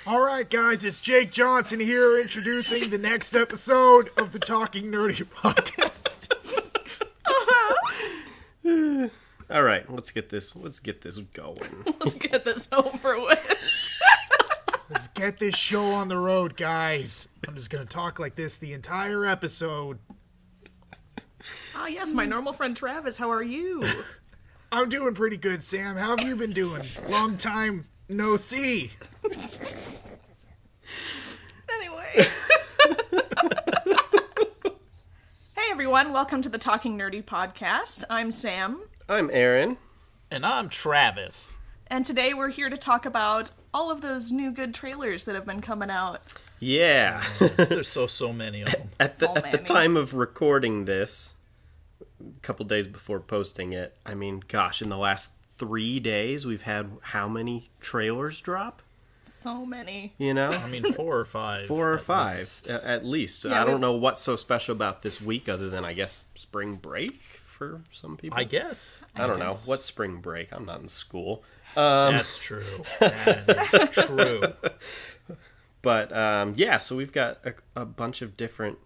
All right, guys, it's Jake Johnson here introducing the next episode of the Talking Nerdy podcast. All right, let's get this going. Let's get this over with. Let's get this show on the road, guys. I'm just going to talk like this the entire episode. Ah, yes, my normal friend Travis. How are you? I'm doing pretty good, Sam. How have you been doing? Long time no see. Anyway. Hey, everyone. Welcome to the Talking Nerdy podcast. I'm Sam. I'm Aaron. And I'm Travis. And today we're here to talk about all of those new good trailers that have been coming out. Yeah. There's so many of them. At the time of recording this, a couple days before posting it, I mean, gosh, in the last 3 days, we've had how many trailers drop? So many. You know? I mean, 4 or 5. 4 or 5, at least. Yeah, I don't know what's so special about this week other than, I guess, spring break for some people. I guess. I don't know. What's spring break? I'm not in school. That's true. That is true. But, yeah, so we've got a bunch of different...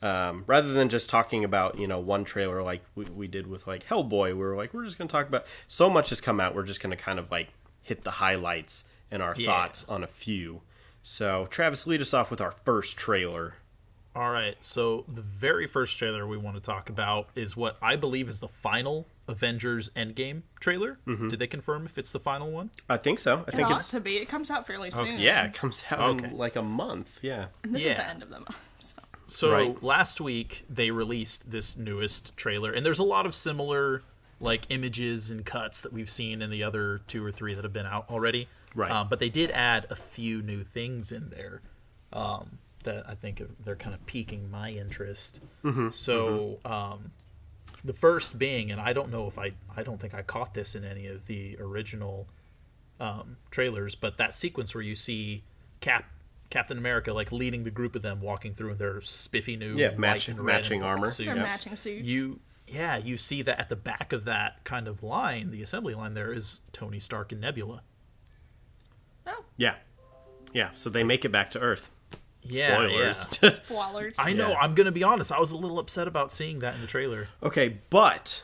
rather than just talking about, one trailer like we did with, like, Hellboy, we're just going to talk about... So much has come out, we're just going to kind of, like, hit the highlights and our thoughts on a few. So, Travis, lead us off with our first trailer. All right, so the very first trailer we want to talk about is what I believe is the final Avengers Endgame trailer. Mm-hmm. Did they confirm if it's the final one? I think so. I think It ought it's... to be. It comes out fairly soon. Yeah, it comes out in, like, a month. Yeah. And this is the end of the month. So Right. last week they released this newest trailer, and there's a lot of similar like images and cuts that we've seen in the other 2 or 3 that have been out already. Right. But they did add a few new things in there that I think they're kind of piquing my interest. Mm-hmm. So the first being, and I don't know if I don't think I caught this in any of the original trailers, but that sequence where you see Captain America like leading the group of them walking through in their spiffy new matching armor. suits. They're matching suits. You see that at the back of that kind of line, the assembly line there is Tony Stark and Nebula. Oh, Yeah. Yeah, so they make it back to Earth. Yeah, Spoilers. yeah. spoilers. I know, I'm going to be honest, I was a little upset about seeing that in the trailer. Okay, but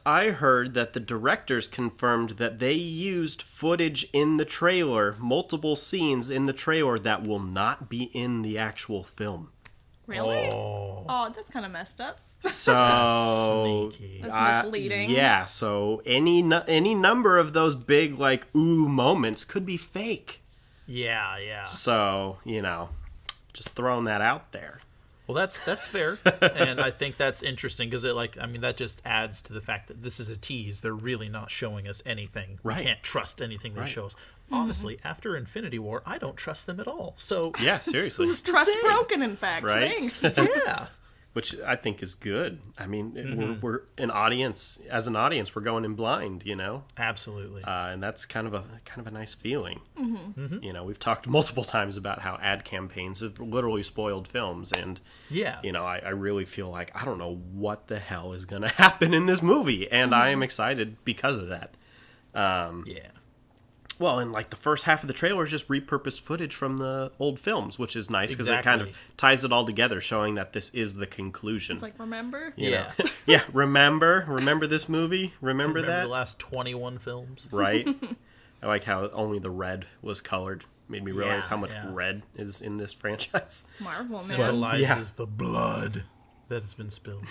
I heard that the directors confirmed that they used footage in the trailer, multiple scenes in the trailer that will not be in the actual film. Really? Oh, that's kind of messed up. So Sneaky. That's misleading. yeah, so any number of those big like ooh moments could be fake. Yeah. So, just throwing that out there. Well, that's fair, and I think that's interesting because that just adds to the fact that this is a tease. They're really not showing us anything. Right. We can't trust anything they show us. Honestly, after Infinity War, I don't trust them at all. So Yeah, seriously. who's to Trust say? broken, in fact. Right? Thanks. Yeah. Which I think is good. I mean, we're an audience. As an audience, we're going in blind, Absolutely. and that's kind of a nice feeling. Mm-hmm. We've talked multiple times about how ad campaigns have literally spoiled films, and Yeah. I really feel like I don't know what the hell is going to happen in this movie, and I am excited because of that. Yeah. Well, and like the first half of the trailer is just repurposed footage from the old films, which is nice because it kind of Exactly. ties it all together, showing that this is the conclusion. It's like, remember? You Yeah. know? Yeah, remember this movie? Remember that? the last 21 films? Right? I like how only the red was colored. Made me realize Yeah, how much yeah. red is in this franchise. Marvel, man. Symbolizes the blood that has been spilled.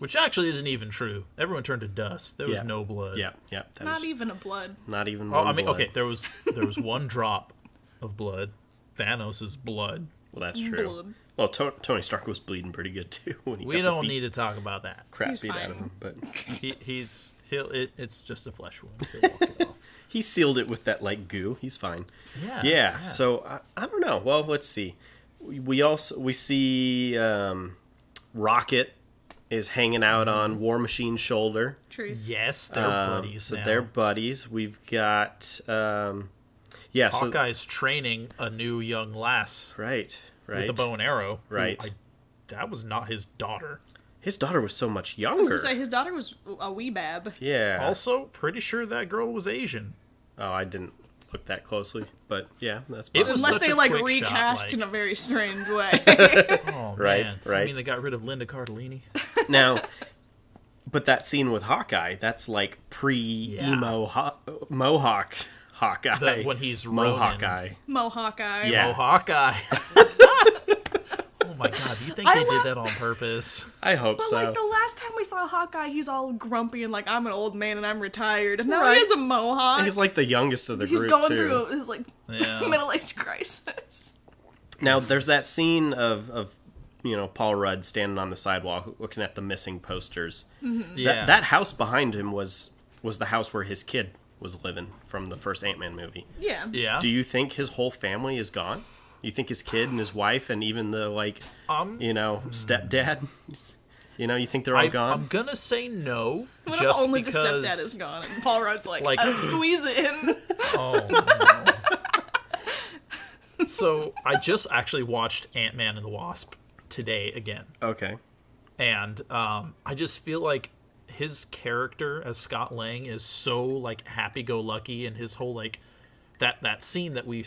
Which actually isn't even true. Everyone turned to dust. There was no blood. Yeah. That Not is even a blood. not even Oh, one I mean, blood. okay, there was one drop of blood. Thanos' blood. Well, that's true. Blood. Well, Tony Stark was bleeding pretty good, too. When he We got don't the need to talk about that. crap He's beat out fine. of him. But It's just a flesh wound. He'll walk it off. he sealed it with that, like, goo. He's fine. Yeah. So, I don't know. Well, let's see. We see Rocket is hanging out on War Machine's shoulder. Truth. Yes, they're buddies So now. they're buddies. We've got Hawkeye's training a new young lass right. with a bow and arrow. who Right. that was not his daughter. His daughter was so much I was younger. gonna say, his daughter was a wee bab. Yeah. Also, pretty sure that girl was Asian. Oh, I didn't look that closely, but yeah, that's It was possible. Unless such they a like quick recast shot, like- in a very strange way. Oh, Right, man. So right. I mean, they got rid of Linda Cardellini. Now, but that scene with Hawkeye, that's like pre-emo Mohawk Hawkeye. When he's Mohawk Ronin. Hawkeye. Mohawk eye. Yeah. Oh, Hawkeye. Oh my god, do you think they did that on purpose? I hope But so. like the last time we saw Hawkeye, he's all grumpy and like, I'm an old man and I'm retired. And now Right. he has a mohawk. He's like the youngest of the He's group going too. through his like Yeah. middle-aged crisis. Now, there's that scene of Paul Rudd standing on the sidewalk looking at the missing posters. Yeah. That house behind him was the house where his kid was living from the first Ant-Man movie. Yeah. Yeah. Do you think his whole family is gone? You think his kid and his wife and even the stepdad? You think they're all gone? I'm gonna say no. What just if only because... the stepdad is gone and Paul Rudd's like Like- squeeze it in? Oh no. So I just actually watched Ant-Man and the Wasp today again. Okay. And I just feel like his character as Scott Lang is so like happy-go-lucky, and his whole like that scene that we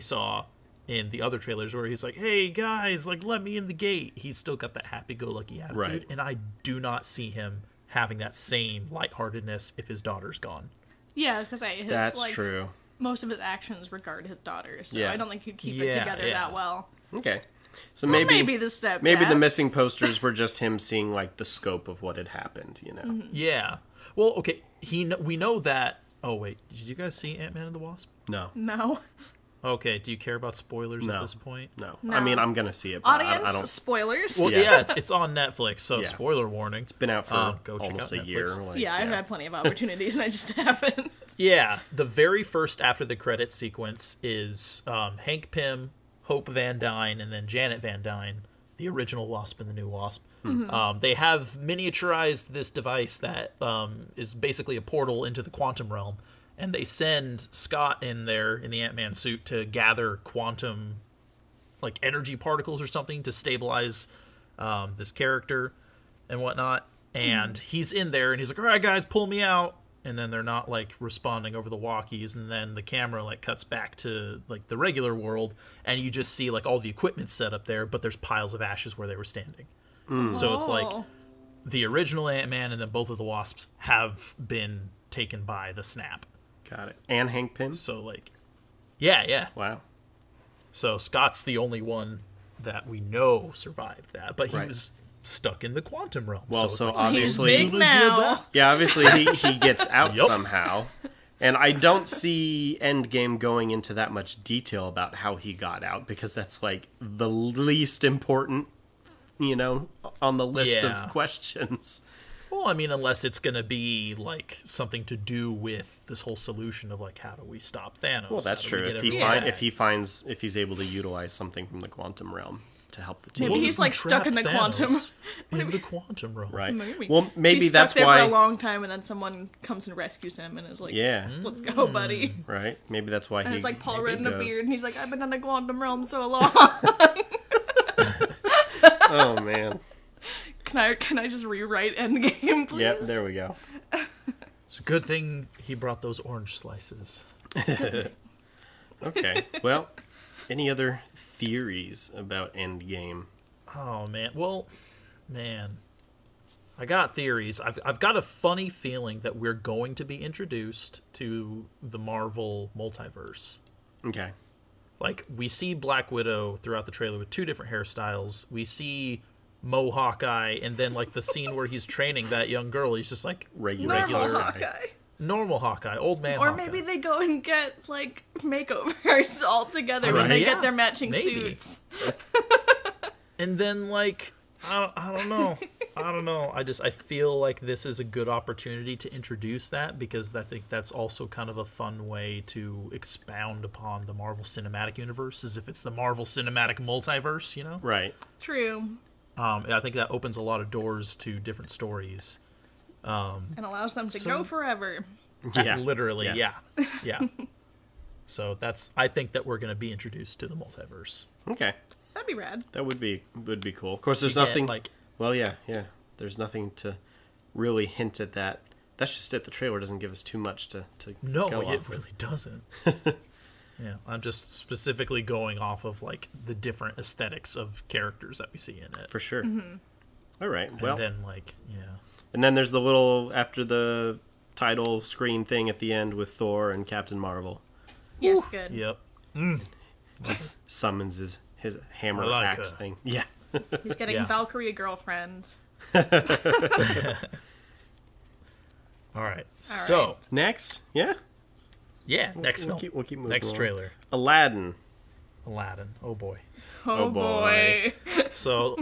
saw in the other trailers where he's like, "Hey guys, like let me in the gate." He's still got that happy-go-lucky attitude, Right. and I do not see him having that same lightheartedness if his daughter's gone. Yeah, I was gonna say his That's like true. most of his actions regard his daughter, so Yeah. I don't think he'd keep Yeah, it together yeah. that well. Okay. So Well, maybe maybe the stepdad. maybe the missing posters were just him seeing like the scope of what had happened, Yeah. Well, okay. We know that. Oh wait, did you guys see Ant-Man and the Wasp? No. No. Okay. Do you care about spoilers No. at this point? No. No. I mean, I'm going to see it, but Audience I don't spoilers. Well, Yeah. yeah, it's on Netflix, so Yeah. spoiler warning. been out for Go check almost out a year. Netflix. Like, yeah, I've had plenty of opportunities and I just haven't. Yeah, the very first after the credits sequence is Hank Pym, Hope Van Dyne, and then Janet Van Dyne, the original Wasp and the new Wasp. They have miniaturized this device that is basically a portal into the quantum realm, and they send Scott in there in the Ant-Man suit to gather quantum like energy particles or something to stabilize this character and whatnot. And he's in there and he's like, "All right, guys, pull me out." And then they're not like responding over the walkies, and then the camera like cuts back to like the regular world, and you just see like all the equipment set up there, but there's piles of ashes where they were standing. So it's like Oh. the original Ant-Man and then both of the Wasps have been taken by the snap. Got it. And Hank Pym? So like, yeah. Wow. So Scott's the only one that we know survived that, but he Right. was stuck in the quantum realm. Well, it's so like, obviously- He's big now. Yeah, obviously he gets out Yup. somehow. And I don't see Endgame going into that much detail about how he got out, because that's like the least important, on the list Yeah. of questions. Well, I mean, unless it's going to be like something to do with this whole solution of like how do we stop Thanos? Well, that's How do we true. get If he everyone find, back? if he's able to utilize something from the quantum realm to help the team. Maybe he's, like, stuck in the quantum. in the quantum realm. Right. Maybe. Well, maybe He's that's stuck there why. for a long time, and then someone comes and rescues him, and is like, Yeah. let's go, buddy." Right. Maybe that's why And it's like Paul Rudd in a goes. beard, and he's like, "I've been in the quantum realm so long." Oh man. Can I just rewrite Endgame, please? Yep. There we go. It's a good thing he brought those orange slices. Okay. Well, any other theories about Endgame? Oh man. Well, man. I got theories. I've got a funny feeling that we're going to be introduced to the Marvel multiverse. Okay. Like, we see Black Widow throughout the trailer with two different hairstyles. We see Mohawk Eye, and then like the scene where he's training that young girl, he's just like Regular. Normal Hawkeye. Hawkeye. normal Hawkeye, old man Or Hawkeye. maybe they go and get, like, makeovers all together when they Yeah, get their matching maybe. suits. And then, like, I don't know. I don't know. I feel like this is a good opportunity to introduce that, because I think that's also kind of a fun way to expound upon the Marvel Cinematic Universe, as if it's the Marvel Cinematic Multiverse, you know? Right. True. I think that opens a lot of doors to different stories. And allows them to So- go forever. Yeah. Literally, Yeah. yeah. So I think that we're going to be introduced to the multiverse. Okay. That'd be rad. That would be cool. Of course, there's Yeah, nothing like, Well, yeah. There's nothing to really hint at that that's just it. The trailer doesn't give us too much to No, go it off really doesn't. Yeah, I'm just specifically going off of like the different aesthetics of characters that we see in it. for sure. All right. Well, And then like, yeah. and then there's the little after the title screen thing at the end with Thor and Captain Marvel. Yes, good. Yep. Just summons his hammer I like axe her. thing. Yeah. He's getting Yeah. Valkyrie a girlfriend. All right. So, Next, yeah. yeah, next We'll film. keep moving. Next along. trailer. Aladdin. Aladdin. Oh boy. Oh, boy. So,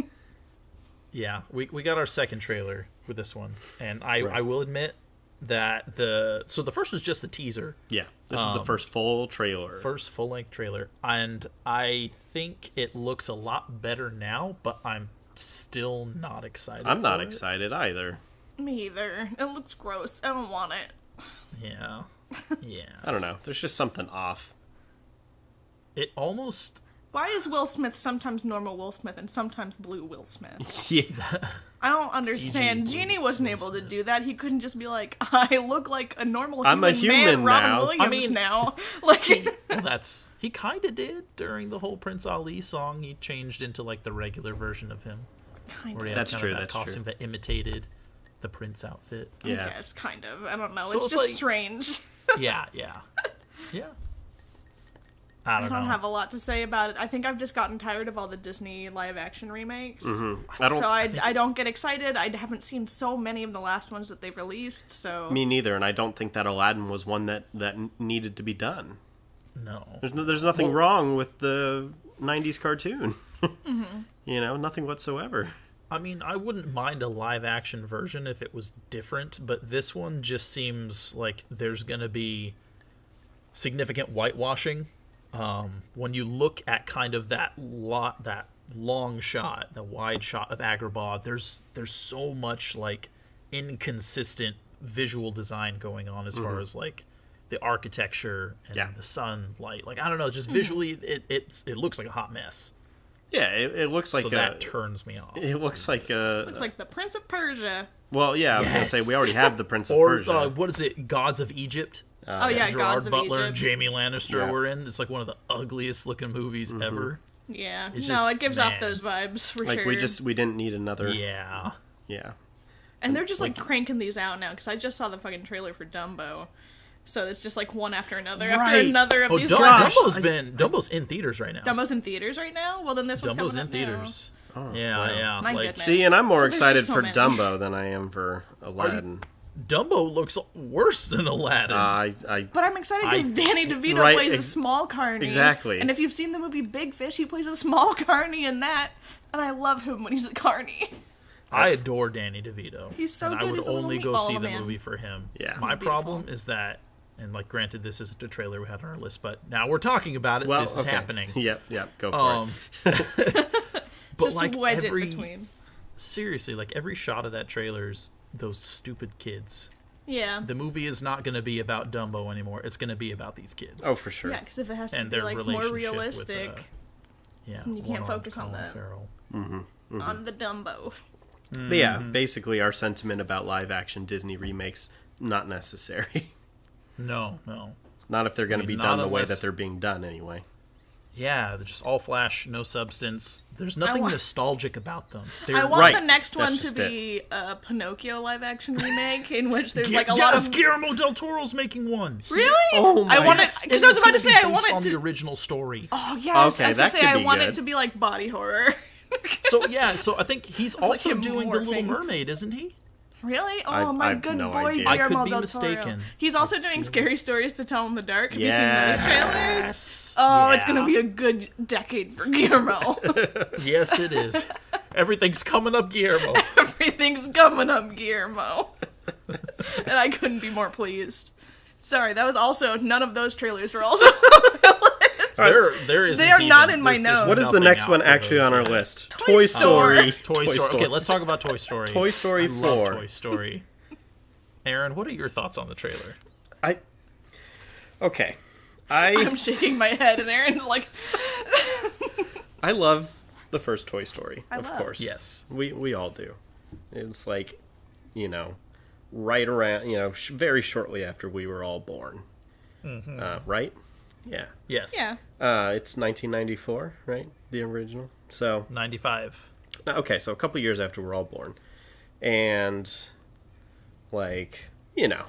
yeah, we got our second trailer with this one, and I Right. I will admit that the first was just the teaser, Yeah. This is the first full trailer. first full length trailer, and I think it looks a lot better now, but I'm still not excited. I'm not for it. excited either. Me either. It looks gross. I don't want it. Yeah, yeah. I don't know. There's just something off. It almost. Why is Will Smith sometimes normal Will Smith and sometimes blue Will Smith? Yeah. I don't understand. CG Genie wasn't Will able to Smith. do that. He couldn't just be like, I look like a normal I'm a human man, human Robin now. Williams I mean- now. Like, Well, he kind of did during the whole Prince Ali song. He changed into like the regular version of him, kind where he of. had That's kind true, of that that's costume true. that imitated the Prince outfit. I Yeah. guess, kind of. I don't know. So it's it's just like- strange. Yeah. I I don't don't know. have a lot to say about it. I think I've just gotten tired of all the Disney live action remakes. I don't. So I don't get excited. I haven't seen so many of the last ones that they've released, so... Me neither, and I don't think that Aladdin was one that needed to be done. No. There's nothing Well- wrong with the '90s cartoon. You know, nothing whatsoever. I mean, I wouldn't mind a live action version if it was different, but this one just seems like there's going to be significant whitewashing. When you look at kind of that long shot, the wide shot of Agrabah, there's so much like inconsistent visual design going on as far as like the architecture and Yeah. the sunlight. Like I don't know, just visually it looks like a hot mess. Yeah, it looks like So that turns me off. it looks like a. Looks like the Prince of Persia. Well, yeah, I was Yes. gonna say we already have the Prince of Or Persia. what is it? Gods of Egypt. Oh, yeah, Gerard Gods of Butler and Egypt. Jamie Lannister Yeah. were in. It's like one of the ugliest looking movies ever. Yeah. It's No, just- it gives off man. those vibes, for Like sure. we didn't need another. Yeah. Yeah. And they're just, like, cranking these out now, because I just saw the fucking trailer for Dumbo. So it's just, like, one after another after Right. another of Oh, these. Dumbo's in theaters right now. Dumbo's in theaters right now? Well, then this one's Dumbo's coming in up now. theaters. Oh, Yeah, wow. yeah. My Like goodness. See, and I'm more So there's excited just so for many. Dumbo than I am for Aladdin. Dumbo looks worse than Aladdin. I But I'm excited because I- Danny DeVito Right, plays a ex- small carny. exactly. And if you've seen the movie Big Fish, he plays a small carny in that. And I love him when he's a carny. I adore Danny DeVito. He's so and good, I would he's a little only go meatball see the man. movie for him. Yeah. My He's problem beautiful. is that, and like granted, this isn't a trailer we had on our list, but now we're talking about it. well, This is okay. happening. Yep, go for Um, it. but Just like wedge every it between. seriously, like every shot of that trailer's those stupid kids. Yeah. The movie is not going to be about Dumbo anymore. It's going to be about these kids. Oh, for sure. Yeah, because if it has to And be their like more relationship realistic with, yeah. you can't one-armed focus on Colin that. Farrell. on the Dumbo. But yeah, basically our sentiment about live action Disney remakes not necessary. No. Not if they're going to I mean, be done not the way unless- that they're being done anyway. Yeah, they're just all flash, no substance. There's nothing want- nostalgic about them. I They're want right. the next That's one to just be a Pinocchio live action remake in which there's like a lot yes, of Guillermo del Toro's making one. really. Oh my- I want Yes, it and because I was it's about to gonna say be I based want on it the to. original story. Oh yes, I was Okay, gonna that say could I be want good. it to be like body horror. So I think he's also him doing The Little morphing. Mermaid, isn't he? Really? Oh, I've- my I've good no boy idea. I could Guillermo be del mistaken. Toro. He's also doing Scary Stories to Tell in the Dark. Have Yes. you seen those trailers? Yes. Oh, it's Yeah. gonna be a good decade for Guillermo. Yes, it is. Everything's coming up, Guillermo. Everything's coming up, Guillermo. And I couldn't be more pleased. Sorry, that was also none of those trailers were also. There is. They are indeed not a- in my there's notes. What is the nothing next out one for actually those on our yet. list? Toy Story. Toy Story. Okay, let's talk about Toy Story. Toy Story I love 4. Toy Story. Aaron, what are your thoughts on the trailer? Okay. I'm shaking my head, and Aaron's like, I love the first Toy Story, of love. course. Yes. We all do. It's like, you know, right around, very shortly after we were all born. Right? Yeah. Yes. Yeah. It's 1994, right? The original. So 95. okay, so a couple years after we're all born, and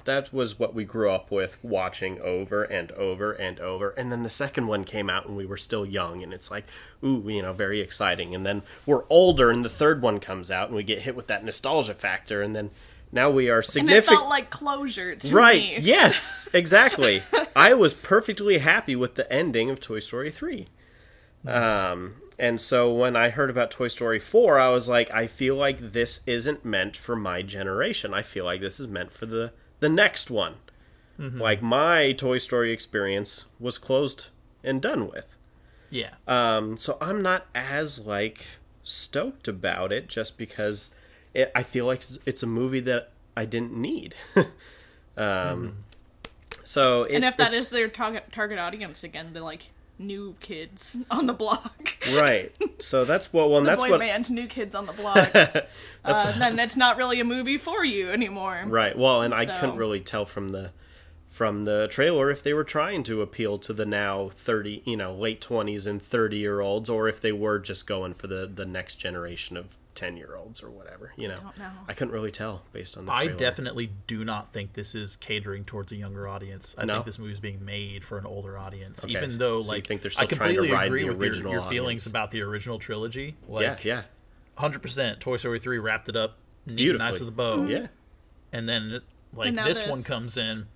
that was what we grew up with, watching over and over and over. And then the second one came out, and we were still young, and it's like, ooh, very exciting. And then we're older, and the third one comes out, and we get hit with that nostalgia factor, and then now we are And it significant. felt like closure to Right? me. Yes, exactly. I was perfectly happy with the ending of Toy Story 3. And so when I heard about Toy Story 4, I was like, I feel like this isn't meant for my generation. I feel like this is meant for the next one. Like, my Toy Story experience was closed and done with. Yeah. So I'm not as, stoked about it, just because I feel like it's a movie that I didn't need. So And if that is their target audience again, the new kids on the block. Right. So that's what. Well, The that's boy what. band, new kids on the block. Then it's not really a movie for you anymore. Right. Well, and I So- couldn't really tell from the trailer if they were trying to appeal to the now 30, late 20s and 30-year-olds, or if they were just going for the next generation of 10-year-olds or whatever. Don't know. I couldn't really tell based on the I trailer. definitely do not think this is catering towards a younger audience. I No? think this movie is being made for an older audience. Okay, Even though, so you think they're I still trying to completely ride agree the with original your feelings audience. about the original trilogy. Yeah. 100%. Toy Story 3 wrapped it up neat and Beautifully. nice with a bow. Yeah. And then And now this this. one comes in,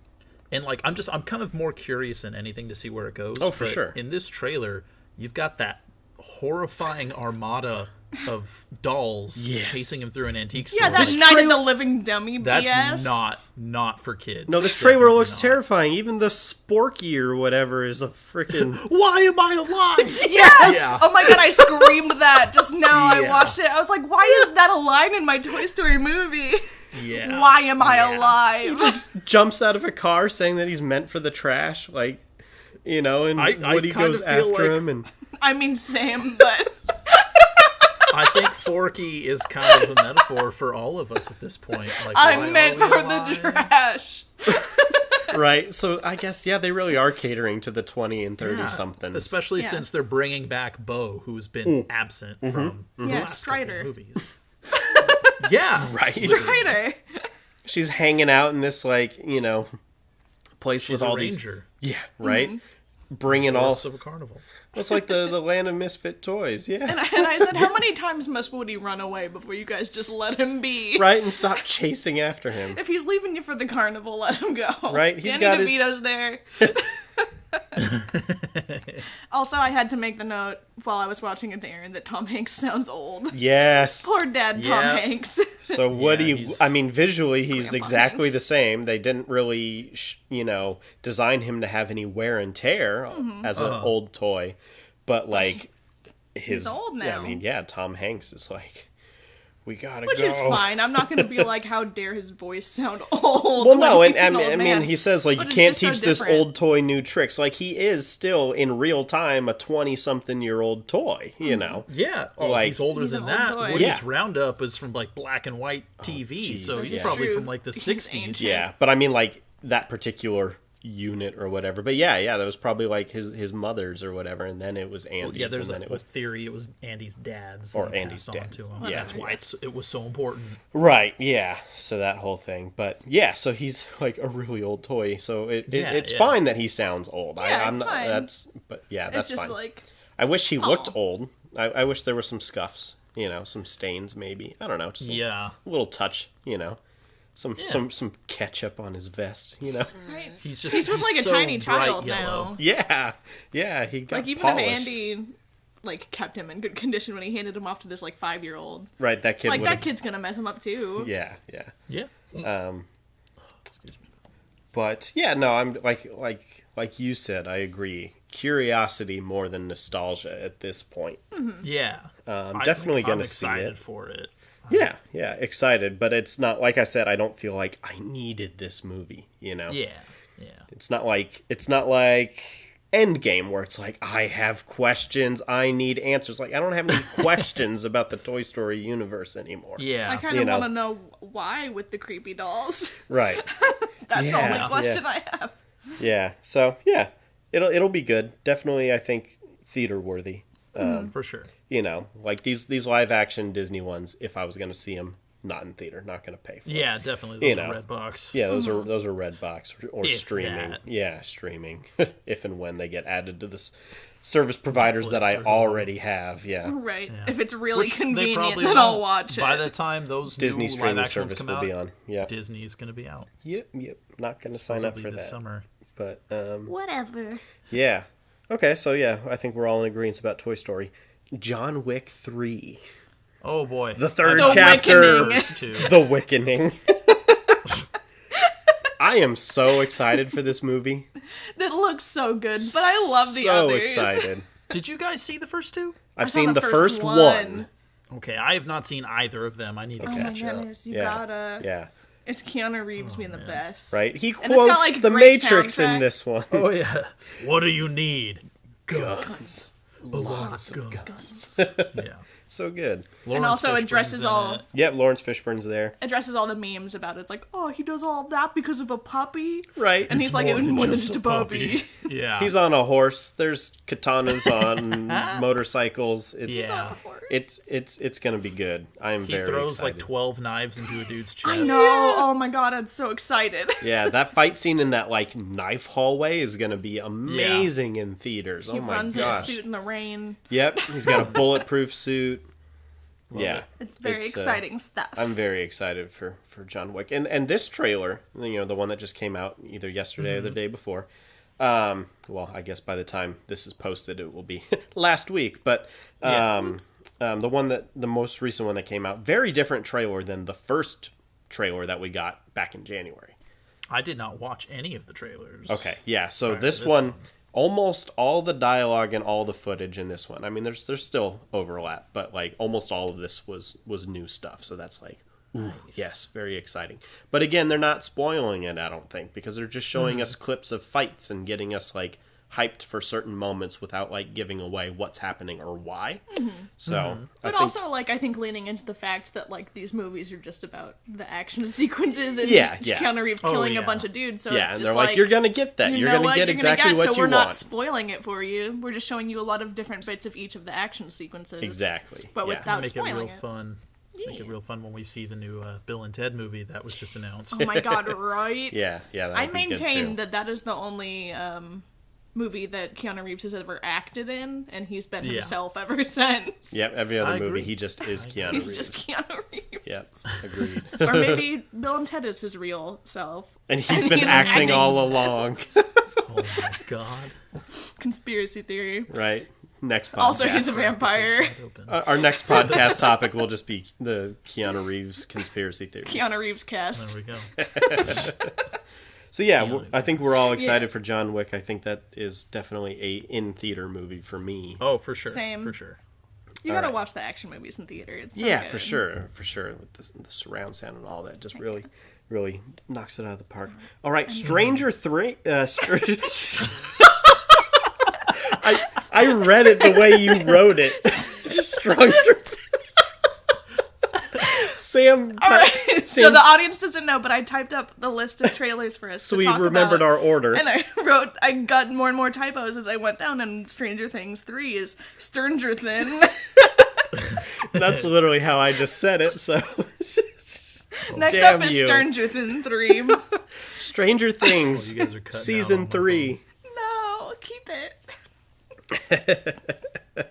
and I'm kind of more curious than anything to see where it goes. Oh, for but sure. In this trailer, you've got that horrifying armada of dolls Yes. chasing him through an antique store. Yeah, that This Night of trailer- the Living Dummy That's BS. not for kids. No, this trailer Definitely looks not. terrifying. Even the Sporky or whatever is a freaking. Why am I alive? Yes! Yeah. Oh my god, I screamed that just now. I Yeah. watched it. I was like, why is that a line in my Toy Story movie? Yeah. Why am I Yeah. alive? Jumps out of a car saying that he's meant for the trash, and I Woody kinda goes feel after like- him, and I mean, same, but I think Forky is kind of a metaphor for all of us at this point. Like, why I'm meant are we for the alive? trash. right. So I guess they really are catering to the 20 and 30 Yeah, somethings, especially Yeah. since they're bringing back Bo, who's been absent from the Yeah, last couple Strider. movies. Yeah, Right. Strider. She's hanging out in this place She's with a all ranger. these, right, bringing all. Horse of a carnival. It's like the land of misfit toys, yeah. And I said, how many times must Woody run away before you guys just let him be? Right, and stop chasing after him. If he's leaving you for the carnival, let him go. Right, he's Danny got his- DeVito's there. Also, I had to make the note while I was watching it there that Tom Hanks sounds old. Yes. Poor dad Tom Yeah. Hanks. So Woody, he's- I mean, visually, he's Grandpa exactly Hanks. the same. They didn't really, design him to have any wear and tear as an old toy, but his old Yeah, I now. mean, Tom Hanks is like, we gotta Which go. is fine. I'm not going to be like, how dare his voice sound old. Well, when no, and he's an old I mean, man. he says But you it's can't just so teach this different. old toy new tricks. Like, he is still in real time a 20-something-year-old toy. You know, Yeah, Like- he's older He's than an old that. toy. Woody's Yeah. Roundup is from black and white TV, so Jesus, he's yeah. probably True. from the He's 60s. ancient. yeah. But I mean, that particular unit or whatever. But yeah, that was probably his mother's or whatever, and then it was Andy's. Yeah, there's and a then it whole was their was Andy's dad's Or and it Andy's passed on dad. to him. Yeah, That's why yeah. it was so important. right. Yeah, so that whole thing. But yeah, so he's a really old toy. So it's Yeah. fine that he sounds old. Yeah, I'm it's not. fine. That's It's just fine. like, I wish he looked Aw. old. I wish there were some scuffs, some stains maybe. I don't know, just Yeah, a little touch, some ketchup on his vest, right? he's just He's with a so tiny bright child yellow. now. Yeah, he got Like, even polished. if Andy, kept him in good condition when he handed him off to this, 5-year-old. Right, that kid Like, would've- that kid's gonna mess him up, too. Yeah. Yeah, But yeah, no, I'm like you said, I agree. Curiosity more than nostalgia at this point. yeah. I'm definitely I'm gonna see excited it. for it. Yeah, excited, but it's not like I said. I don't feel like I needed this movie. Yeah, yeah. It's not like Endgame, where it's like, I have questions, I need answers. Like, I don't have any questions about the Toy Story universe anymore. Yeah. I kind of want to know why with the creepy dolls. Right. That's the only Yeah. question I have. Yeah. So yeah, it'll be good. Definitely, I think theater worthy. For sure. You know, like these live action Disney ones. If I was going to see them, not in theater, not going to pay for. Yeah, definitely. Those You are know. red box. Yeah, those are red box or If streaming. that. Yeah, streaming. If and when they get added to the service providers that Netflix I or already have. Yeah, Right. Yeah. If it's really Which they convenient, probably then I'll won't. watch it. By the time those Disney new live streaming action service come will out, be on. Yeah. Disney's going to be out. Yep. Not going to sign up Supposedly for this that. summer. But Whatever. yeah. Okay, so yeah, I think we're all in agreement about Toy Story. John Wick 3. Oh boy. The third The chapter. Wickening. First two. The Wickening. I am so excited for this movie. That looks so good, but I love the so others. excited. Did you guys see the first two? I've saw seen the the first first one. one. Okay, I have not seen either of them. I need to Oh my catch up. goodness, you Yeah. gotta. Yeah. It's Keanu Reeves being the best. Right? He And it's got, quotes like, a the great Matrix in soundtrack. this one. Oh yeah. What do you need? Guns. Lots of guns. Yeah. So good. And also Fishburne's addresses in all it. Yep, Lawrence Fishburne's there. addresses all the memes about it. It's like, oh, he does all that because of a puppy. Right. And he's like, it was more than just a puppy. Yeah. He's on a horse. There's katanas on motorcycles. It's Yeah. it's gonna be good. I am He very throws excited. like 12 knives into a dude's chest. I know. Oh my god, I'm so excited. Yeah, that fight scene in that like knife hallway is gonna be amazing in theaters. He Oh my runs in a gosh. suit in the rain. Yep, he's got a bulletproof suit. Yeah, It's very exciting stuff. I'm very excited for John Wick, and this trailer, you know, the one that just came out either yesterday or the day before. Well, I guess by the time this is posted, it will be last week. But the most recent one that came out, very different trailer than the first trailer that we got back in January. I did not watch any of the trailers. Okay, yeah. So Prior to this this one, one. almost all the dialogue and all the footage in this one. I mean, there's still overlap, but like almost all of this was new stuff. So that's like, ooh, yes, very exciting. But again, they're not spoiling it, I don't think, because they're just showing us clips of fights and getting us like hyped for certain moments without like giving away what's happening or why. So, But also, like, I think leaning into the fact that, like, these movies are just about the action sequences and Yeah. Keanu Reeves Oh, killing a yeah. bunch of dudes. So yeah, it's and just they're like, you're gonna get that. you You're know gonna what get you're exactly gonna get, what so you we're not want. spoiling it for you. We're just showing you a lot of different bits of each of the action sequences. Exactly. But yeah. without Make it spoiling real it. fun. Make it real fun when we see the new Bill and Ted movie that was just announced. Oh my god, right? Yeah, I that'd be good, maintain too. that is the only movie that Keanu Reeves has ever acted in, and he's been Yeah. himself ever since. Yep, every other I movie, agree. he just is Keanu He's Reeves. just Keanu Reeves. Yep, agreed. Or maybe Bill and Ted is his real self. And he's been acting all along. Oh my god. Conspiracy theory. Right? Next podcast. Also, he's a vampire. Wide open. Our next podcast topic will just be the Keanu Reeves conspiracy theories. Keanu Reeves cast. There we go. So yeah, Keanu I think we're all excited Yeah. for John Wick. I think that is definitely a in-theater movie for me. Oh, for sure. Same. For sure. You gotta Alright. watch the action movies in theater. It's so Yeah, good. for sure. With the surround sound and all that, just really knocks it out of the park. All right, Stranger Three. I read it the way you wrote it. Stranger. Sam. All right. So Sam, the audience doesn't know, but I typed up the list of trailers for us. so to we talk remembered about, our order. And I got more and more typos as I went down, and Stranger Things 3 is Stranger Thin. That's literally how I just said it. So, Next damn up is you. Stranger Thin 3. Stranger Things, Oh, you guys are cutting out season on my 3. No, keep it. You're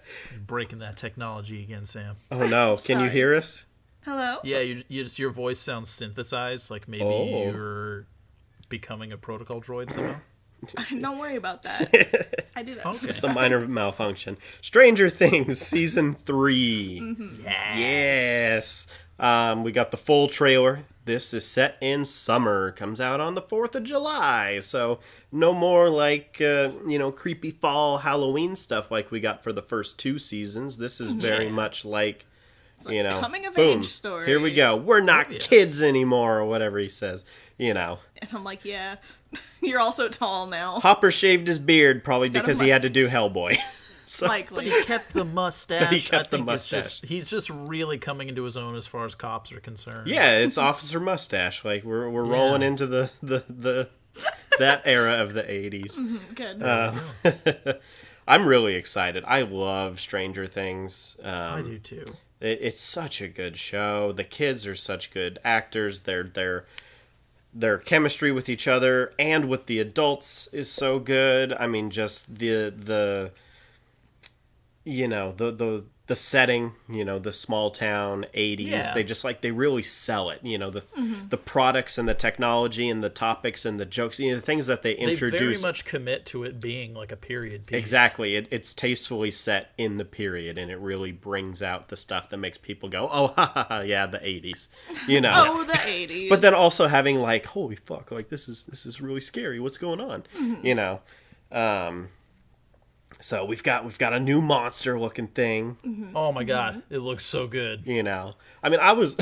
breaking that technology again, Sam. Oh no! Can you Sorry. hear us? Hello? Yeah, you just your voice sounds synthesized, like maybe Oh. you're becoming a protocol droid somehow. Don't worry about that. I do that. Okay. Just a minor malfunction. Stranger Things season 3. Mm-hmm. Yes. We got the full trailer. This is set in summer. Comes out on the 4th of July. So no more like creepy fall Halloween stuff like we got for the first 2 seasons. This is very much like You know, coming of boom, age story. here we go. We're not Oh, yes. kids anymore, or whatever he says. You know, And I'm like, yeah, you're also tall now. Hopper shaved his beard probably He's got a because he had to do Hellboy. So, Likely. He kept the mustache. He kept I the think it's mustache. he's just really coming into his own as far as cops are concerned. yeah, it's Officer Mustache. Like we're rolling into the that era of the 80s. Good. I'm really excited. I love Stranger Things. I do too. It's such a good show. The kids are such good actors. Their chemistry with each other and with the adults is so good. I mean, just the you know, the setting, you know, the small town 80s. Yeah. They really sell it, you know, the products and the technology and the topics and the jokes, you know, the things that they They introduce. very much commit to it being like a period piece. Exactly. It's tastefully set in the period, and it really brings out the stuff that makes people go, oh, ha, ha, ha, yeah, the 80s, you know. Oh, the 80s. But then also having like, holy fuck, like this is really scary. What's going on? You know. So we've got a new monster looking thing, Oh my god, it looks so good. you know. I mean, I was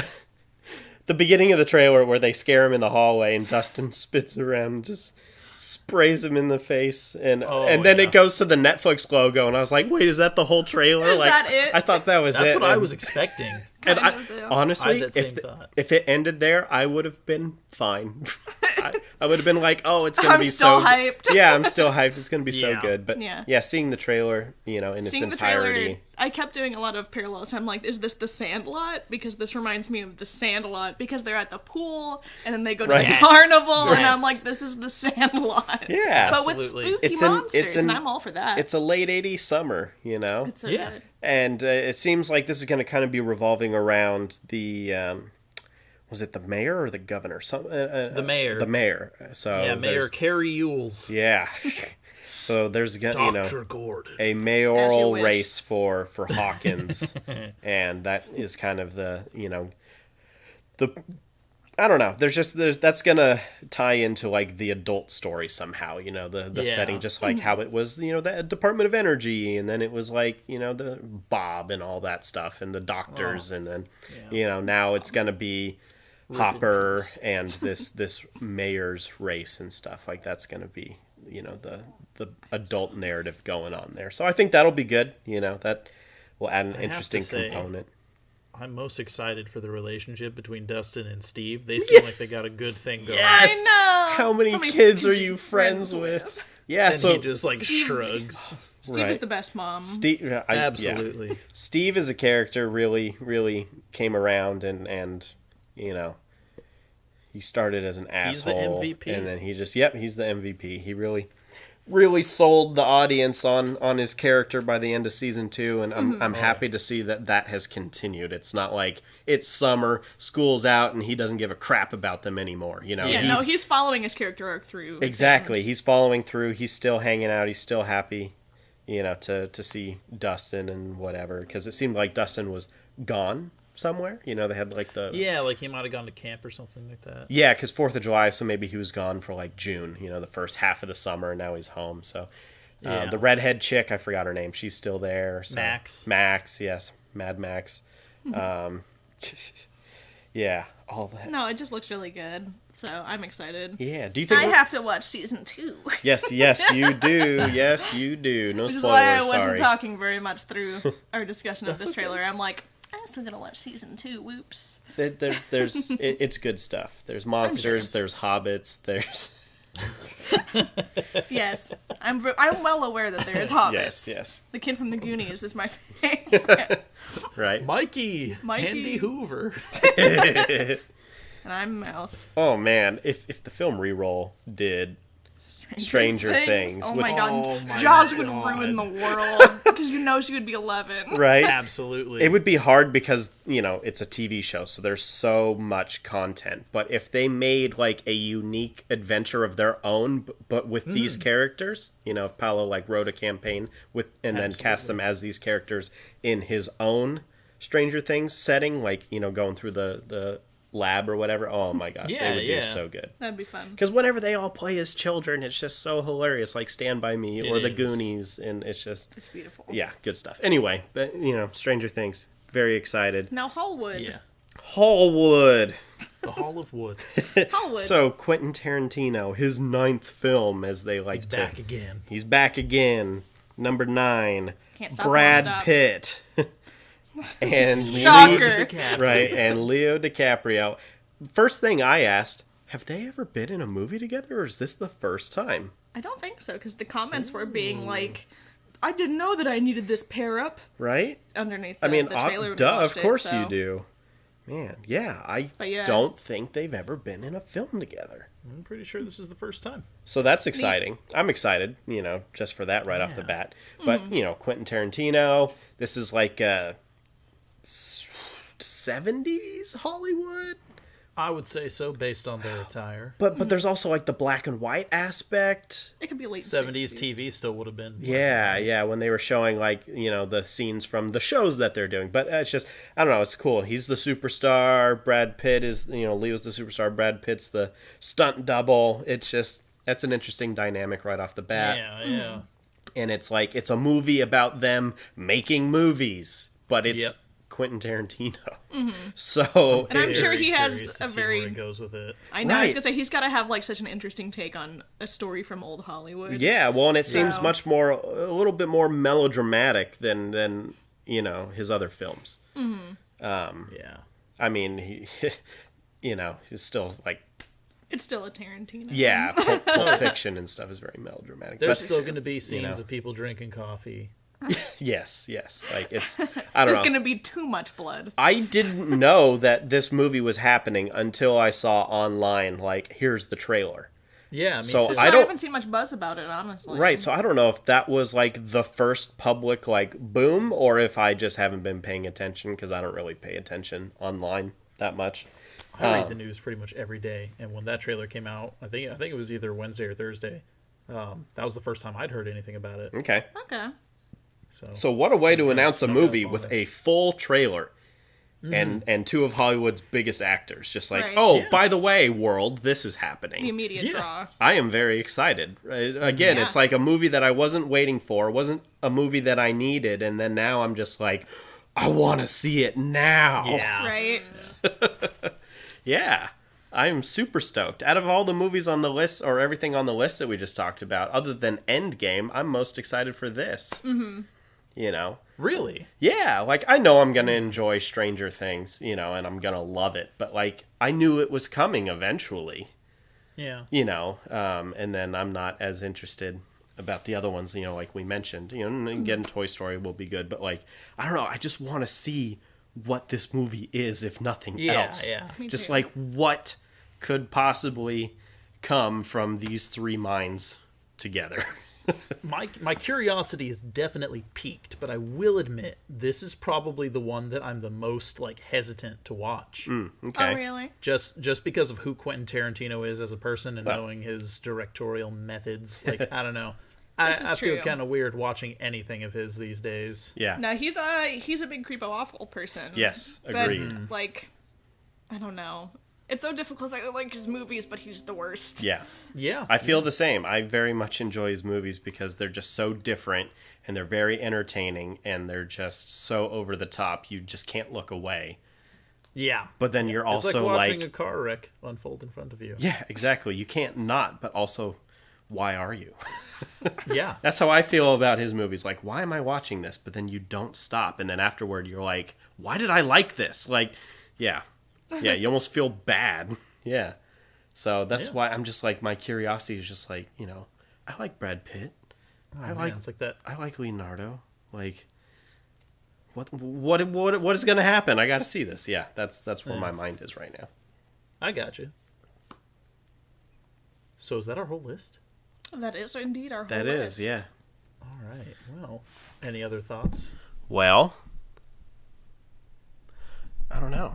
the beginning of the trailer where they scare him in the hallway and Dustin spits around and just sprays him in the face, and then yeah. it goes to the Netflix logo, and I was like, wait, is that the whole trailer? Is like, that it? I thought that was That's it. what I and- was expecting. And Kind of, yeah. honestly, I had that same thought. if it ended there, I would have been fine. I would have been like, oh, it's going to I'm be still so hyped. Yeah, I'm still hyped. It's going to be so Yeah. good. But Yeah. yeah, seeing the trailer, you know, in its Seeing the entirety. trailer, I kept doing a lot of parallels. I'm like, is this the Sandlot? Because this reminds me of the Sandlot because they're at the pool and then they go to Right. the Yes. carnival, and Yes. I'm like, this is the Sandlot. Yeah. but with Absolutely. spooky It's an- monsters, it's an- and I'm all for that. It's a late 80s summer, you know? It's so Yeah. good. And it seems like this is going to kind of be revolving around the... was it the mayor or the governor? The mayor. The mayor. So Yeah, Mayor there's- Carrie Yules. Yeah. So there's you know Dr. Gordon. a As you mayoral wish. race for Hawkins, and that is kind of the I don't know. There's that's gonna tie into like the adult story somehow. You know the Yeah. setting, just like how it was. You know the Department of Energy, and then it was like you know the Bob and all that stuff, and the doctors, and then you know now it's gonna be Hopper and this mayor's race and stuff. Like that's gonna be you know the adult narrative going on there. So I think that'll be good. You know that will add an have to interesting say- component. I'm most excited for the relationship between Dustin and Steve. They seem like they got a good thing going. Yes! I know. How many kids are you friends with? Yeah, And so he just like Steve- shrugs. Steve right. is the best mom. Steve, yeah. Absolutely. Steve as a character really came around, and you know, he started as an He's the asshole, MVP. and then he's the MVP. He really sold the audience on his character by the end of season 2, and I'm happy to see that has continued. It's not like it's summer, school's out, and he doesn't give a crap about them anymore. You know, Yeah, he's following his character arc through. exactly. things. He's following through. He's still hanging out. He's still happy, you know, to see Dustin and whatever, because it seemed like Dustin was gone somewhere. You know, they had like the Yeah, like he might have gone to camp or something like that. yeah, because 4th of July, so maybe he was gone for like June, you know, the first half of the summer, and now he's home. So Yeah. the redhead chick, I forgot her name, she's still there. So. Max, yes, Mad Max. Yeah, all that. No, it just looks really good. So I'm excited. Yeah, do you think? I have to watch season 2. Yes, you do. Yes, you do. No Which is spoilers. why I wasn't sorry. talking very much through our discussion of this trailer. I'm like, I'm still gonna watch season 2. Whoops. It's good stuff. There's monsters. There's hobbits. There's Yes, I'm well aware that there is hobbits. yes. The kid from the Goonies is my favorite, right. Mikey. Mikey. Andy Hoover. and I'm Mouth. Oh man, if the film Reroll did Stranger Things, Oh which- my god, Oh my Jaws would God. ruin the world because you know she would be 11. right? Absolutely. It would be hard because, you know, it's a TV show, so there's so much content. But if they made, like, a unique adventure of their own, but with these characters, you know, if Paolo, like, wrote a campaign and then cast them as these characters in his own Stranger Things setting, like, you know, going through the lab or whatever, oh my gosh, Yeah, they would do yeah. so good. That'd be fun. Because whenever they all play as children, it's just so hilarious, like Stand By Me or It The is. Goonies, and it's just... It's beautiful. Yeah, good stuff. Anyway, but you know, Stranger Things, Very excited. Now Hallwood. Yeah. Hallwood. The Hall of Wood. Hallwood. So Quentin Tarantino, his 9th film, as they like He's to. back again. He's back again. Number 9. Can't stop, Brad won't stop. Pitt. And Shocker. Right, and Leo DiCaprio. First thing I asked, have they ever been in a movie together, or is this the first time? I don't think so, because the comments were being like, I didn't know that I needed this pair up Right? underneath I mean, the trailer. when duh, we of watched course it, so. you do. Man, yeah, But yeah. don't think they've ever been in a film together. I'm pretty sure this is the first time. So that's exciting. I'm excited, just for that right off the bat. But, Quentin Tarantino, this is like 70s Hollywood. I would say so, based on their attire. But there's also like the black and white aspect. It could be late 70s 60s. TV still would have been. Yeah, when they were showing like, the scenes from the shows that they're doing. But it's just, I don't know, it's cool. He's the superstar. Brad Pitt is, Leo's the superstar. Brad Pitt's the stunt double. It's just, that's an interesting dynamic right off the bat. Yeah. And it's like, it's a movie about them making movies, but it's Yep. Quentin Tarantino. So, And I'm sure Very he has curious to a see where very... it goes with it. I know, I was Right. going to say, he's got to have like such an interesting take on a story from old Hollywood. yeah, well, and it seems So- much more, a little bit more melodramatic than his other films. Yeah. I mean, he, he's still like, It's still a Tarantino. yeah, Pulp Fiction and stuff is very melodramatic. There's But still going to be scenes know. of people drinking coffee. yes, like it's, I don't There's know. going to be too much blood. I didn't know that this movie was happening until I saw online, like, here's the trailer. Yeah, me So too. So I I don't- haven't seen much buzz about it, honestly. Right, so I don't know if that was like the first public like boom, or if I just haven't been paying attention because I don't really pay attention online that much. I read the news pretty much every day, and when that trailer came out, I think it was either Wednesday or Thursday. That was the first time I'd heard anything about it. Okay, Okay. so what a way to announce a snuck movie up on with us. a full trailer and two of Hollywood's biggest actors. Just like, Right. oh, Yeah. by the way, world, this is The happening. immediate Yeah. draw. I am very excited. Again, Yeah. it's like a movie that I wasn't waiting for, wasn't a movie that I needed, and then now I'm just like, I want to see it now. Yeah. Right? Yeah, I'm super stoked. Out of all the movies on the list, or everything on the list that we just talked about, other than Endgame, I'm most excited for this. Mm-hmm. Really? Yeah, like, I know I'm going to enjoy Stranger Things, and I'm going to love it, but, like, I knew it was coming eventually, Yeah. and then I'm not as interested about the other ones, like we mentioned. And again, Toy Story will be good, but, like, I don't know, I just want to see what this movie is, if nothing Yeah, else. yeah. Me Just too. like, what could possibly come from these three minds together? My curiosity is definitely piqued, but I will admit this is probably the one that I'm the most like hesitant to watch. Okay. Oh, really? Just because of who Quentin Tarantino is as a person and Well. knowing his directorial methods. Like I don't know. This is I feel true. kind of weird watching anything of his these days. Yeah. No, he's a big creepo awful person. Yes, But, agreed. like, I don't know. It's so difficult. I like his movies, but he's the worst. Yeah. Yeah. I feel the same. I very much enjoy his movies because they're just so different and they're very entertaining and they're just so over the top. You just can't look away. Yeah. But then you're It's like also watching like, a car wreck unfold in front of you. yeah, exactly. You can't not, but also, why are you? Yeah. That's how I feel about his movies. Like, why am I watching this? But then you don't stop. And then afterward, you're like, why did I like this? Like, yeah. Yeah, you almost feel bad. Yeah. So that's Yeah. why I'm just like, my curiosity is just like, I like Brad Pitt. I Man, like it's like that. I like Leonardo. Like, what is going to happen? I got to see this. Yeah, that's where my mind is right now. I got you. So is that our whole list? That is indeed our whole That is, list. yeah. All right. Well, any other thoughts? Well, I don't know.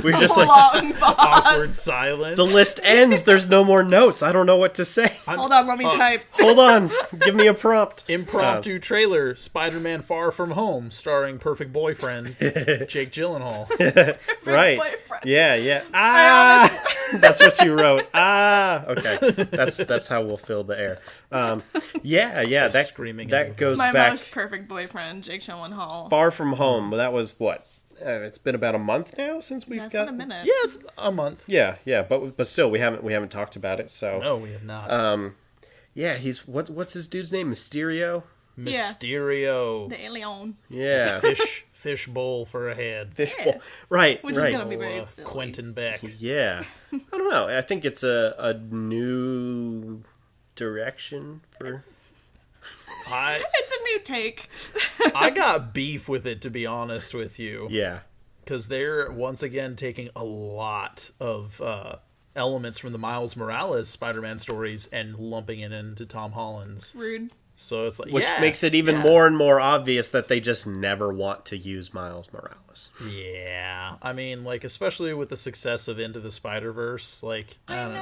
We're just like, Long pause. Awkward silence. the list ends. There's no more notes. I don't know what to say. Hold on, let me type. Hold on. Give me a prompt. Impromptu trailer: Spider-Man: Far From Home, starring perfect boyfriend Jake Gyllenhaal. Right. boyfriend. Yeah. Ah, that's what you wrote. Ah, okay. That's how we'll fill the air. Yeah. That screaming that into the goes My back most perfect boyfriend, Jake Gyllenhaal. Far From Home. That was what? It's been about a month now since we've That's got. been a minute. Yes, a month. Yeah, but still, we haven't talked about it. So No, we have not. yeah, he's what's his dude's name? Mysterio. Yeah. Mysterio. The alien. Yeah, Fish bowl for a head. fishbowl. Right, Which right. is gonna be very silly. Quentin Beck. Yeah, I don't know. I think it's a new direction for. It's a new take. I got beef with it, to be honest with you. Yeah, Because they're once again taking a lot of elements from the Miles Morales Spider-Man stories and lumping it into Tom Holland's. Rude. So it's like, which yeah, makes it even yeah. more and more obvious that they just never want to use Miles Morales. Yeah, I mean, like, especially with the success of Into the Spider-Verse, like, I don't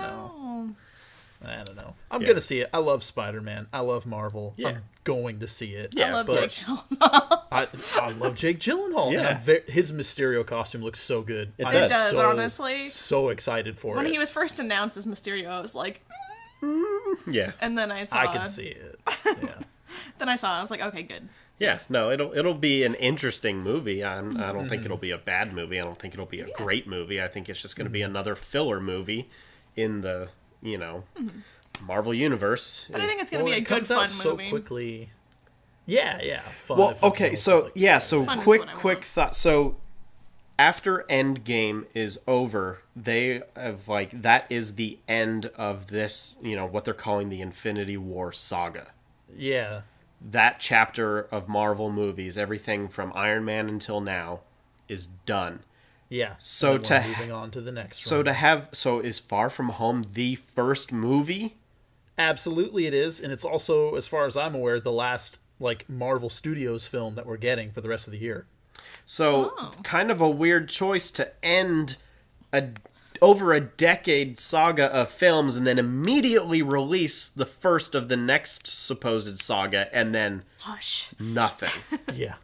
know. I'm Yeah. gonna see it. I love Spider-Man. I love Marvel. Yeah. I'm going to see it. Yeah, I love but Jake Gyllenhaal. I love Jake Gyllenhaal. Yeah. And his Mysterio costume looks so good. It I'm does. It does, so, honestly. So excited for When it. he was first announced as Mysterio, I was like, Yeah, and then I saw. I can see it. Yeah. Then I saw. I was like, okay, good. yeah. No, it'll be an interesting movie. I don't think it'll be a bad movie. I don't think it'll be a great movie. I think it's just going to be another filler movie in the Marvel universe. But I think it's gonna Well, be a it good comes out fun so movie. quickly. Yeah. Fun Well, if it okay, goes, so like, yeah, so Fun is quick what I quick want. thought. So after Endgame is over, they have like that is the end of this, what they're calling the Infinity War saga. Yeah. That chapter of Marvel movies, everything from Iron Man until now, is done. Yeah. So And we're to- moving on to the next So one. is Far From Home the first movie? Absolutely it is, and it's also, as far as I'm aware, the last like Marvel Studios film that we're getting for the rest of the year. So Oh. kind of a weird choice to end over a decade saga of films and then immediately release the first of the next supposed saga and then Hush. nothing. Yeah.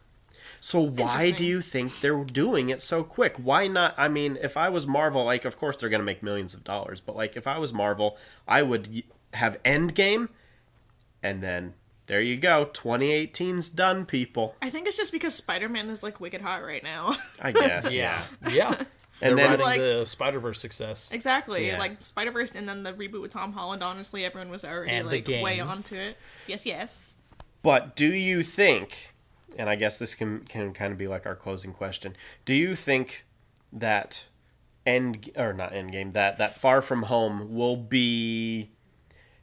So why do you think they're doing it so quick? Why not? I mean, if I was Marvel, like, of course they're going to make millions of dollars, but like if I was Marvel, I would have Endgame and then there you go. 2018's done, people. I think it's just because Spider-Man is like wicked hot right now. I guess. Yeah. And They're then riding like- the Spider-Verse success. Exactly. Yeah. Like Spider-Verse and then the reboot with Tom Holland, honestly, everyone was already And the like way game. onto it. Yes. But do you think, and I guess this can kind of be like our closing question, do you think that that Far From Home will be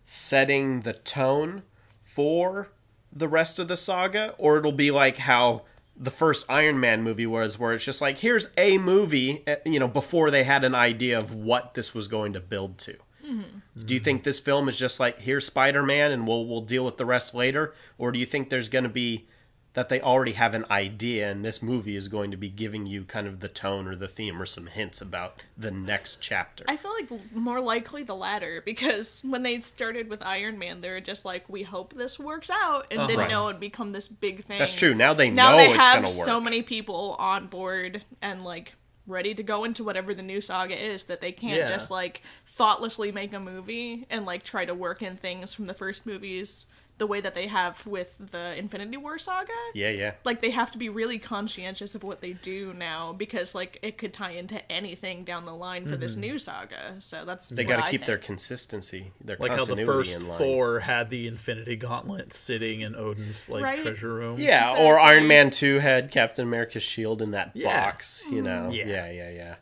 setting the tone for the rest of the saga, or it'll be like how the first Iron Man movie was, where it's just like, here's a movie, before they had an idea of what this was going to build to? Do you think this film is just like, here's Spider-Man and we'll deal with the rest later? Or do you think there's going to be that they already have an idea and this movie is going to be giving you kind of the tone or the theme or some hints about the next chapter? I feel like more likely the latter, because when they started with Iron Man, they were just like, we hope this works out, and didn't Right. know it'd become this big thing. That's true. Now they Now know they it's have going to work. so many people on board and like ready to go into whatever the new saga is that they can't Yeah. just like thoughtlessly make a movie and like try to work in things from the first movies the way that they have with the Infinity War saga. Yeah. Like they have to be really conscientious of what they do now, because like it could tie into anything down the line for this new saga. So that's They got to keep their consistency, their Like how the continuity first in line. Thor had the Infinity Gauntlet sitting in Odin's like Right. treasure room. Yeah, or Exactly. Iron Man 2 had Captain America's shield in that Yeah. box, Yeah. Yeah.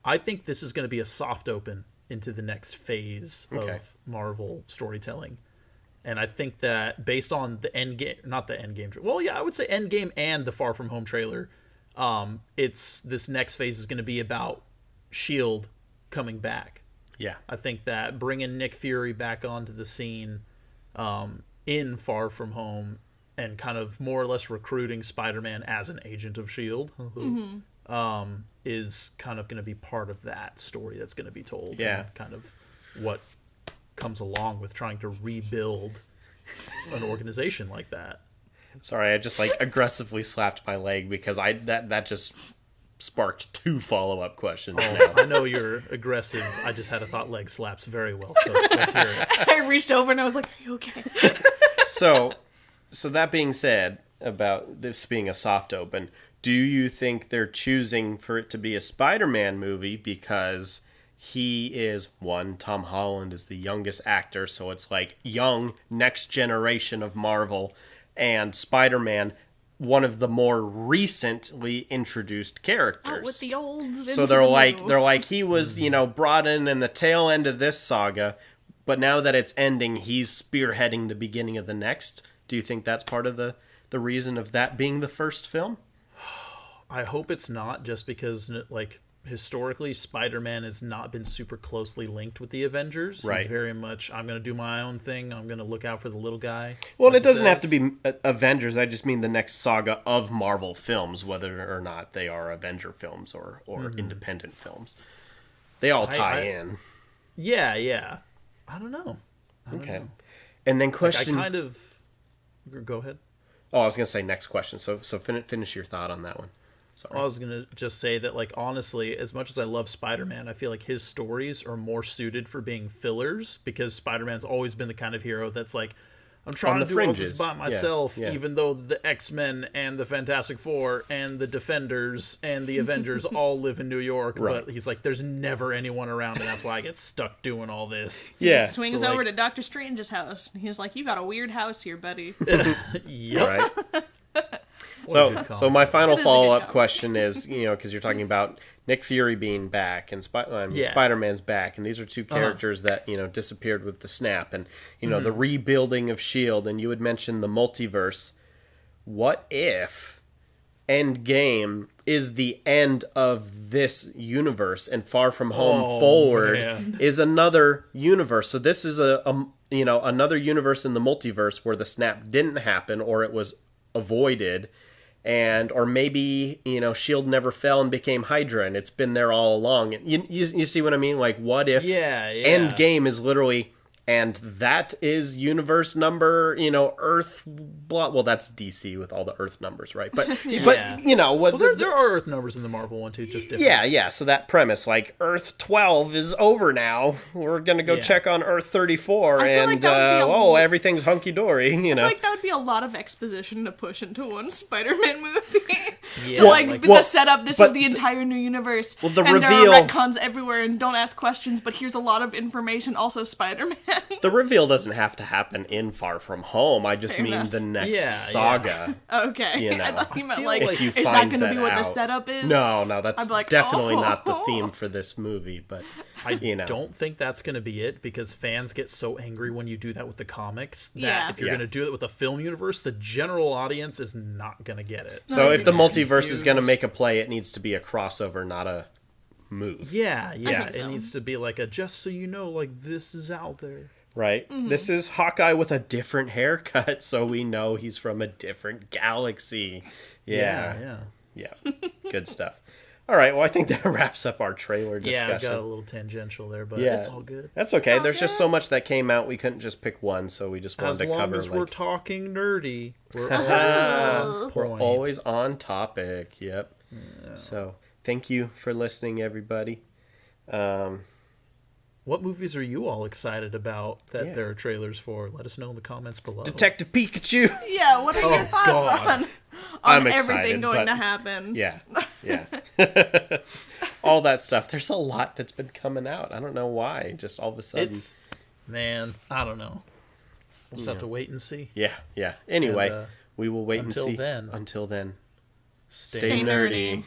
I think this is going to be a soft open into the next phase Okay. of Marvel storytelling. And I think that based on the Endgame, not the Endgame, well, yeah, I would say Endgame and the Far From Home trailer, this next phase is going to be about S.H.I.E.L.D. coming back. Yeah. I think that bringing Nick Fury back onto the scene in Far From Home and kind of more or less recruiting Spider-Man as an agent of S.H.I.E.L.D. Is kind of going to be part of that story that's going to be told. Yeah. And kind of what comes along with trying to rebuild an organization like that. Sorry, I just like aggressively slapped my leg because that just sparked 2 follow-up questions. Oh, I know you're aggressive. I just had a thought leg slaps very well, so let's hear it. I reached over and I was like, "Are you okay?" So that being said, about this being a soft open, do you think they're choosing for it to be a Spider-Man movie because he is, one, Tom Holland is the youngest actor, so it's like young, next generation of Marvel, and Spider-Man, one of the more recently introduced characters. Out with the olds. So into they're the like new. he was, brought in the tail end of this saga, but now that it's ending, he's spearheading the beginning of the next. Do you think that's part of the reason of that being the first film? I hope it's not, just because, like, historically, Spider-Man has not been super closely linked with the Avengers. Right. He's very much, I'm going to do my own thing. I'm going to look out for the little guy. Well, like it doesn't he have to says. be Avengers. I just mean the next saga of Marvel films, whether or not they are Avenger films or independent films. They all tie in. Yeah. I don't know. Okay. And then question... I kind of... Go ahead. Oh, I was going to say next question. So finish your thought on that one. Sorry. I was going to just say that, like, honestly, as much as I love Spider-Man, I feel like his stories are more suited for being fillers, because Spider-Man's always been the kind of hero that's like, I'm trying to do all this by myself, even though the X-Men and the Fantastic Four and the Defenders and the Avengers all live in New York, Right. but he's like, there's never anyone around, and that's why I get stuck doing all this. Yeah. He swings So, like- over to Doctor Strange's house. And he's like, "You got a weird house here, buddy." Yep. Right. What a good So comment. my final That is a good follow-up comment. question is, because you're talking about Nick Fury being back and Yeah. Spider-Man's back, and these are 2 characters that disappeared with the snap, and the rebuilding of Shield, and you had mentioned the multiverse. What if Endgame is the end of this universe, and Far From Home forward man. is another universe? So this is another universe in the multiverse where the snap didn't happen, or it was avoided. Or maybe, S.H.I.E.L.D. never fell and became Hydra, and it's been there all along. You see what I mean? Like, what if Endgame is literally, and that is universe number, Earth, blah, well, that's DC with all the Earth numbers, right? But, Yeah. what Well, there are Earth numbers in the Marvel one, too, just different. yeah, so that premise, like, Earth 12 is over now. We're going to go check on Earth 34, I feel like and, that would be everything's hunky-dory, I feel like that would be a lot of exposition to push into one Spider-Man movie. Yeah, To like- the setup, this but is the entire new universe. Well, the and reveal- there are retcons everywhere, and don't ask questions, but here's a lot of information, also Spider-Man. The reveal doesn't have to happen in Far From Home. I just Fair mean enough. the next Yeah. saga. Okay. I thought you meant, feel like, like If you it's not find going to that be what the out. setup is? No, that's I'd be like, definitely oh. not the theme for this movie. But I don't think that's going to be it, because fans get so angry when you do that with the comics that Yeah. if you're Yeah. going to do it with the film universe, the general audience is not going to get it. So if the Yeah. multiverse is going to make a play, it needs to be a crossover, not a move. Yeah, think it so. needs to be like a, just so you know, like, this is out there. Right? This is Hawkeye with a different haircut, so we know he's from a different galaxy. Yeah. Good stuff. All right, well, I think that wraps up our trailer Yeah, I discussion. got a little tangential there, but Yeah. it's all good. That's okay. all There's just good. so much that came out, we couldn't just pick one, so we just wanted As to long cover as we're like talking nerdy, we're always on point. always on topic. Yep. So thank you for listening, everybody. What movies are you all excited about that Yeah. there are trailers for? Let us know in the comments below. Detective Pikachu. Yeah, what are your thoughts God. on I'm everything excited, going but- to happen? Yeah. All that stuff. There's a lot that's been coming out. I don't know why. Just all of a sudden. Man, I don't know. We'll just have to wait and see. Yeah. Anyway, And, we will wait and until see. then. Until then. Stay Stay nerdy. nerdy.